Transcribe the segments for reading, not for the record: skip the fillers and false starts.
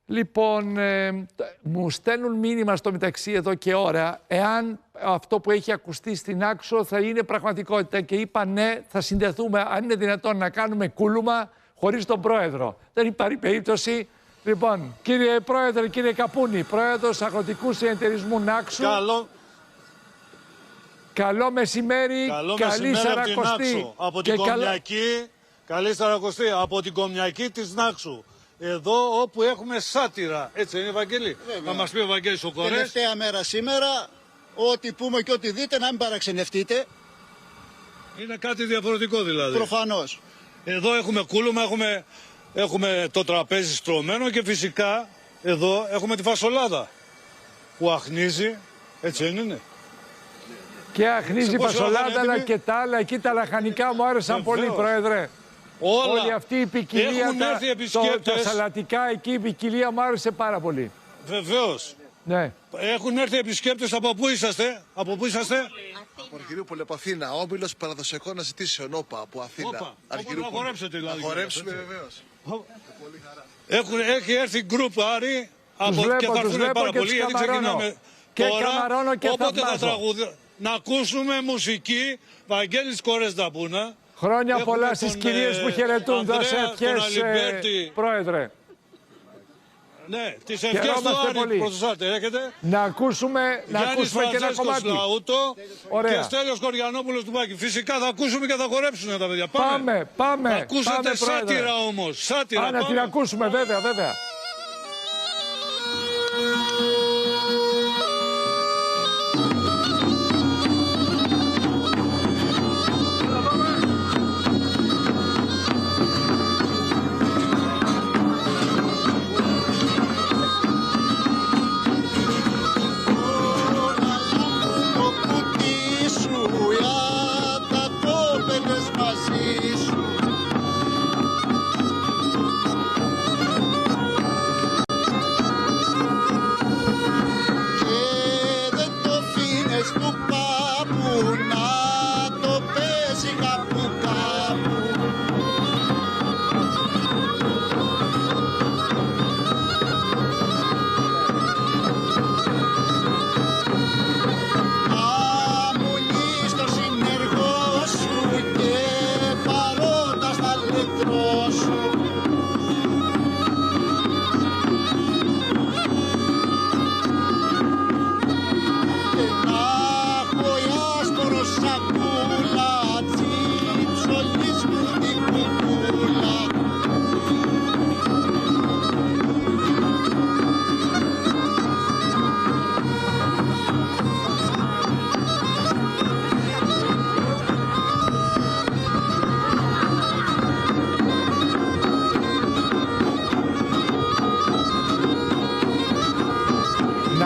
Λοιπόν, μου στέλνουν μήνυμα στο μεταξύ εδώ και ώρα εάν αυτό που έχει ακουστεί στην Άξο θα είναι πραγματικότητα και είπα ναι, θα συνδεθούμε αν είναι δυνατόν να κάνουμε κούλουμα χωρίς τον πρόεδρο. Δεν υπάρχει περίπτωση. Λοιπόν, κύριε πρόεδρε, κύριε Καπούνη, πρόεδρος Αγροτικού Συνεταιρισμού Νάξου. Καλό μεσημέρι, καλή Σαρακοστή. Από την Κομιακή, καλή Σαρακοστή, από την Κομιακή της Νάξου. Εδώ όπου έχουμε σάτυρα. Έτσι είναι, Βαγγέλη? Θα μας πει ο Βαγγέλης ο Κορές. Τελευταία μέρα σήμερα, ό,τι πούμε και ό,τι δείτε, να μην παραξενευτείτε. Είναι κάτι διαφορετικό δηλαδή. Προφανώς. Εδώ έχουμε κούλουμα, έχουμε το τραπέζι στρωμένο και φυσικά εδώ έχουμε τη φασολάδα που αχνίζει. Έτσι δεν είναι? Και αχνίζει η φασολάδα, αλλά και τα άλλα εκεί τα λαχανικά μου άρεσαν πολύ, πρόεδρε. Όλη αυτή η ποικιλία, τα σαλατικά εκεί, η ποικιλία μου άρεσε πάρα πολύ. Βεβαίως. Ναι. Έχουν έρθει επισκέπτες. Από πού είσαστε? Από Αργυρούπολη, από Αθήνα. Όμιλος παραδοσιακών αναζητήσεων, όπα, από Αθήνα. Να χορέψετε δηλαδή. Να χορέψουμε βεβαίως. Έχει έρθει γκρουπ Άρη και θα έρθουν πάρα πολύ, γιατί ξεκινάμε τώρα, και όποτε θα τραγουδήσουμε. Να ακούσουμε μουσική, Βαγγέλης Κορές να πούνε. Χρόνια πολλά στις κυρίες που χαιρετούν. Δώσε ευχές, πρόεδρε. Ναι, τις ευχές του Άρη προς τους Άρτε έχετε. Να ακούσουμε και ένα κομμάτι. Λαούτο και Στέλιος Κοριανόπουλος του Μπάκη. Φυσικά θα ακούσουμε και θα χορέψουν τα παιδιά. Πάμε. Θα ακούσετε σάτυρα όμως. Σάτυρα. Να την ακούσουμε, βέβαια.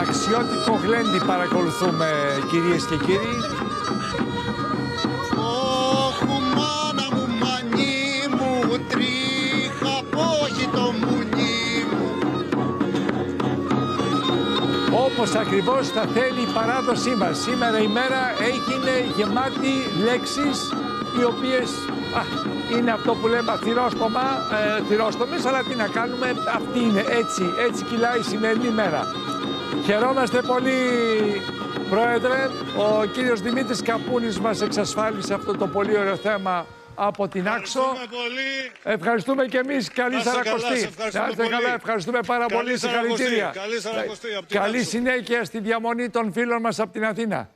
Αξιότικο γλέντι παρακολουθούμε, κυρίες και κύριοι. Όχου μάνα μου, μανί μου, τρίχα πόχι το μουνί μου. Όπως ακριβώς θα θέλει η παράδοσή μας. Σήμερα η μέρα έγινε γεμάτη λέξεις οι οποίες είναι αυτό που λέμε θυρόστομες, αλλά τι να κάνουμε, αυτή είναι, έτσι κυλάει η σημερινή μέρα. Χαιρόμαστε πολύ, Πρόεδρε. Ο κύριος Δημήτρης Καπούνης μας εξασφάλισε αυτό το πολύ ωραίο θέμα από την Άξο. Ευχαριστούμε και εμείς. Καλή Σαρακοστή. Ευχαριστούμε πάρα πολύ. Συγχαρητήρια. Καλή συνέχεια στη διαμονή των φίλων μας από την Αθήνα.